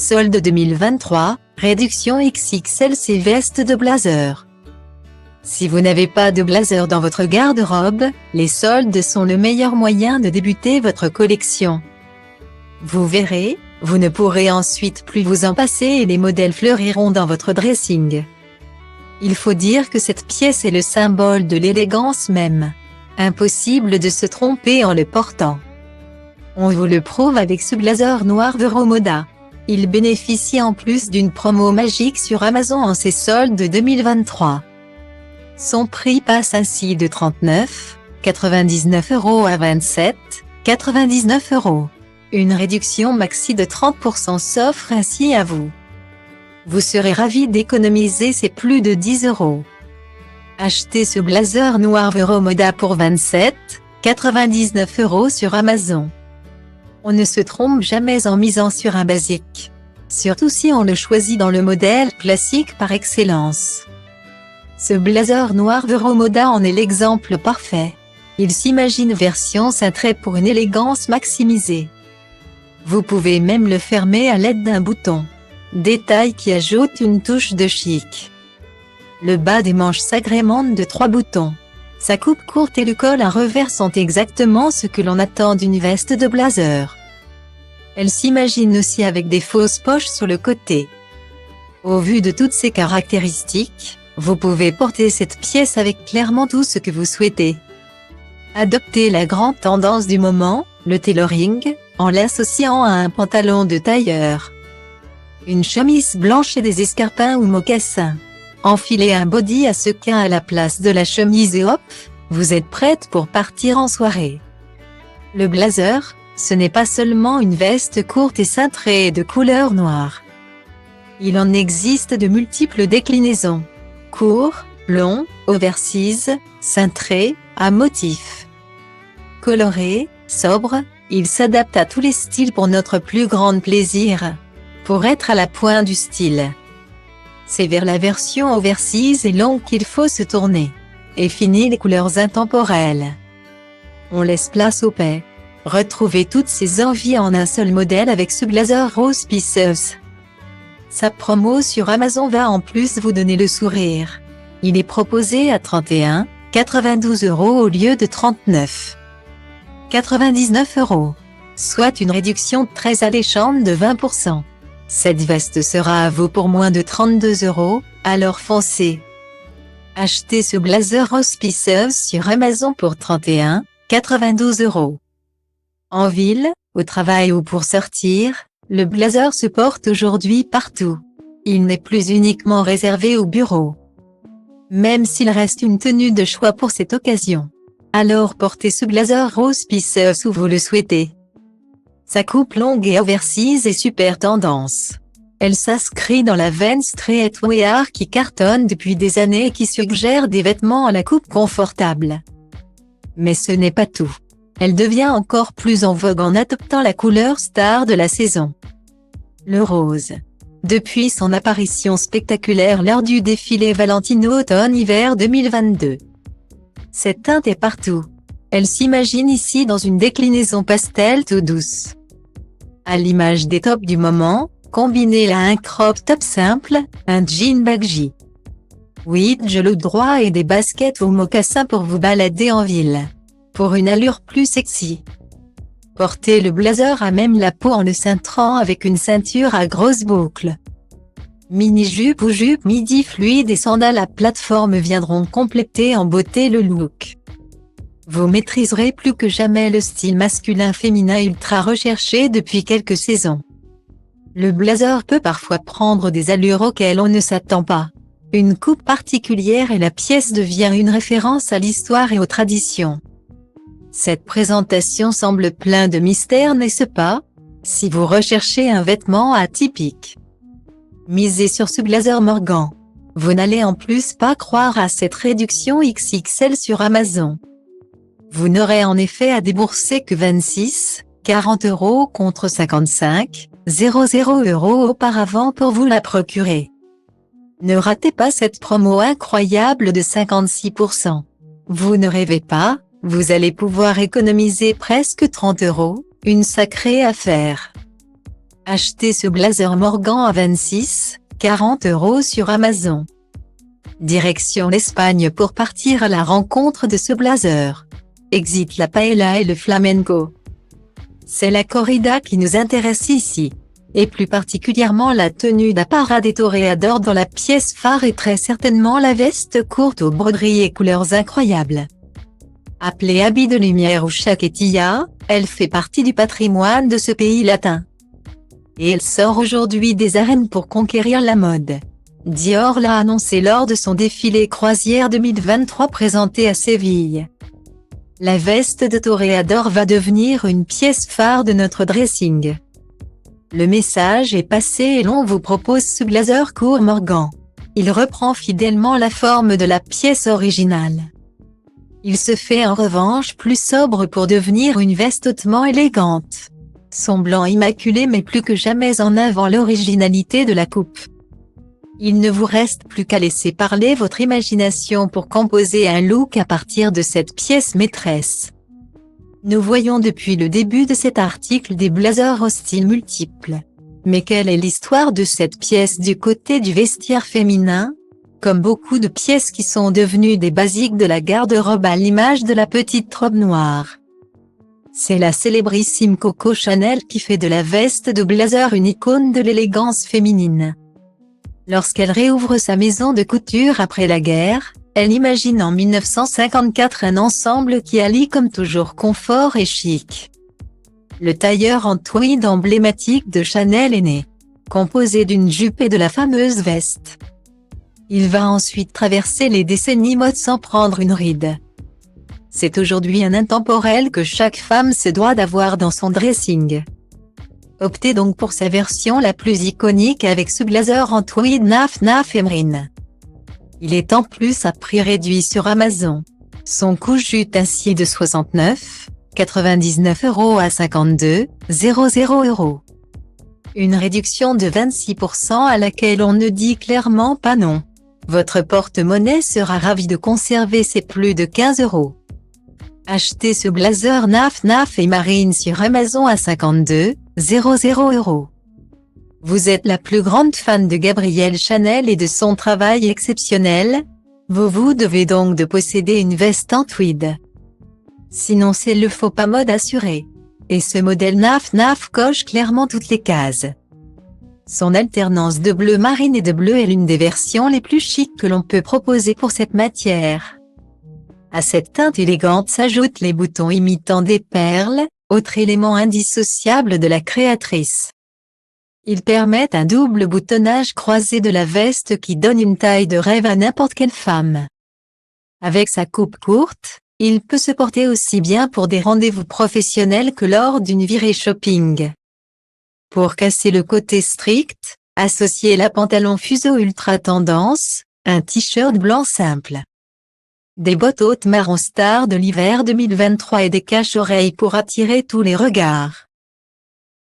Solde 2023, réduction XXL ces vestes de blazer. Si vous n'avez pas de blazer dans votre garde-robe, les soldes sont le meilleur moyen de débuter votre collection. Vous verrez, vous ne pourrez ensuite plus vous en passer et les modèles fleuriront dans votre dressing. Il faut dire que cette pièce est le symbole de l'élégance même. Impossible de se tromper en le portant. On vous le prouve avec ce blazer noir Vero-Moda. Il bénéficie en plus d'une promo magique sur Amazon en ces soldes 2023. Son prix passe ainsi de 39,99 € à 27,99 €. Une réduction maxi de 30% s'offre ainsi à vous. Vous serez ravis d'économiser ces plus de 10 €. Achetez ce blazer noir Vero-Moda pour 27,99 € sur Amazon. On ne se trompe jamais en misant sur un basique. Surtout si on le choisit dans le modèle classique par excellence. Ce blazer noir Vero-Moda en est l'exemple parfait. Il s'imagine version cintrée pour une élégance maximisée. Vous pouvez même le fermer à l'aide d'un bouton. Détail qui ajoute une touche de chic. Le bas des manches s'agrémente de 3 boutons. Sa coupe courte et le col à revers sont exactement ce que l'on attend d'une veste de blazer. Elle s'imagine aussi avec des fausses poches sur le côté. Au vu de toutes ces caractéristiques, vous pouvez porter cette pièce avec clairement tout ce que vous souhaitez. Adoptez la grande tendance du moment, le tailoring, en l'associant à un pantalon de tailleur. Une chemise blanche et des escarpins ou mocassins. Enfilez un body à sequins à la place de la chemise et hop, vous êtes prête pour partir en soirée. Le blazer, ce n'est pas seulement une veste courte et cintrée de couleur noire. Il en existe de multiples déclinaisons. Court, long, oversize, cintré, à motifs. Coloré, sobre, il s'adapte à tous les styles pour notre plus grand plaisir. Pour être à la pointe du style. C'est vers la version oversize et longue qu'il faut se tourner. Et fini les couleurs intemporelles. On laisse place aux paix. Retrouvez toutes ces envies en un seul modèle avec ce blazer rose Pieces. Sa promo sur Amazon va en plus vous donner le sourire. Il est proposé à 31,92 € au lieu de 39,99 €. Soit une réduction très alléchante de 20%. Cette veste sera à vous pour moins de 32 €, alors foncez. Achetez ce blazer rose Pieces sur Amazon pour 31,92 €. En ville, au travail ou pour sortir, le blazer se porte aujourd'hui partout. Il n'est plus uniquement réservé au bureau. Même s'il reste une tenue de choix pour cette occasion. Alors portez ce blazer rose Pieces où vous le souhaitez. Sa coupe longue et oversize est super tendance. Elle s'inscrit dans la veine streetwear qui cartonne depuis des années et qui suggère des vêtements à la coupe confortable. Mais ce n'est pas tout. Elle devient encore plus en vogue en adoptant la couleur star de la saison. Le rose. Depuis son apparition spectaculaire lors du défilé Valentino-automne-hiver 2022. Cette teinte est partout. Elle s'imagine ici dans une déclinaison pastel tout douce. À l'image des tops du moment, combinez-la à un crop top simple, un jean baggy. Oui, gelot droit et des baskets ou mocassins pour vous balader en ville. Pour une allure plus sexy. Portez le blazer à même la peau en le cintrant avec une ceinture à grosses boucles. Mini-jupe ou jupe midi fluide et sandales à plateforme viendront compléter en beauté le look. Vous maîtriserez plus que jamais le style masculin-féminin ultra recherché depuis quelques saisons. Le blazer peut parfois prendre des allures auxquelles on ne s'attend pas. Une coupe particulière et la pièce devient une référence à l'histoire et aux traditions. Cette présentation semble pleine de mystère, n'est-ce pas? Si vous recherchez un vêtement atypique, misez sur ce blazer Morgan. Vous n'allez en plus pas croire à cette réduction XXL sur Amazon. Vous n'aurez en effet à débourser que 26,40 € contre 55,00 € auparavant pour vous la procurer. Ne ratez pas cette promo incroyable de 56%. Vous ne rêvez pas, vous allez pouvoir économiser presque 30 €, une sacrée affaire. Achetez ce blazer Morgan à 26,40 € sur Amazon. Direction l'Espagne pour partir à la rencontre de ce blazer. Exit la paella et le flamenco. C'est la corrida qui nous intéresse ici. Et plus particulièrement la tenue d'apparat des toréadors dont la pièce phare est très certainement la veste courte aux broderies et couleurs incroyables. Appelée habit de lumière ou chaquetilla, elle fait partie du patrimoine de ce pays latin. Et elle sort aujourd'hui des arènes pour conquérir la mode. Dior l'a annoncé lors de son défilé croisière 2023 présenté à Séville. La veste de toréador va devenir une pièce phare de notre dressing. Le message est passé et l'on vous propose ce blazer court Morgan. Il reprend fidèlement la forme de la pièce originale. Il se fait en revanche plus sobre pour devenir une veste hautement élégante. Son blanc immaculé met plus que jamais en avant l'originalité de la coupe. Il ne vous reste plus qu'à laisser parler votre imagination pour composer un look à partir de cette pièce maîtresse. Nous voyons depuis le début de cet article des blazers aux styles multiples. Mais quelle est l'histoire de cette pièce du côté du vestiaire féminin? Comme beaucoup de pièces qui sont devenues des basiques de la garde-robe à l'image de la petite robe noire. C'est la célébrissime Coco Chanel qui fait de la veste de blazer une icône de l'élégance féminine. Lorsqu'elle réouvre sa maison de couture après la guerre, elle imagine en 1954 un ensemble qui allie comme toujours confort et chic. Le tailleur en tweed emblématique de Chanel est né, composé d'une jupe et de la fameuse veste. Il va ensuite traverser les décennies mode sans prendre une ride. C'est aujourd'hui un intemporel que chaque femme se doit d'avoir dans son dressing. Optez donc pour sa version la plus iconique avec ce blazer en tweed naf émerine. Il est en plus à prix réduit sur Amazon. Son coût chute ainsi de 69,99 € à 52,00 €. Une réduction de 26% à laquelle on ne dit clairement pas non. Votre porte-monnaie sera ravi de conserver ses plus de 15 €. Achetez ce blazer naf et marine sur Amazon à 52,00 €. Vous êtes la plus grande fan de Gabrielle Chanel et de son travail exceptionnel? Vous devez donc de posséder une veste en tweed. Sinon c'est le faux pas mode assuré. Et ce modèle naf coche clairement toutes les cases. Son alternance de bleu marine et de bleu est l'une des versions les plus chics que l'on peut proposer pour cette matière. À cette teinte élégante s'ajoutent les boutons imitant des perles, autre élément indissociable de la créatrice. Ils permettent un double boutonnage croisé de la veste qui donne une taille de rêve à n'importe quelle femme. Avec sa coupe courte, il peut se porter aussi bien pour des rendez-vous professionnels que lors d'une virée shopping. Pour casser le côté strict, associez la pantalon fuseau ultra tendance, un t-shirt blanc simple. Des bottes hautes marron star de l'hiver 2023 et des cache-oreilles pour attirer tous les regards.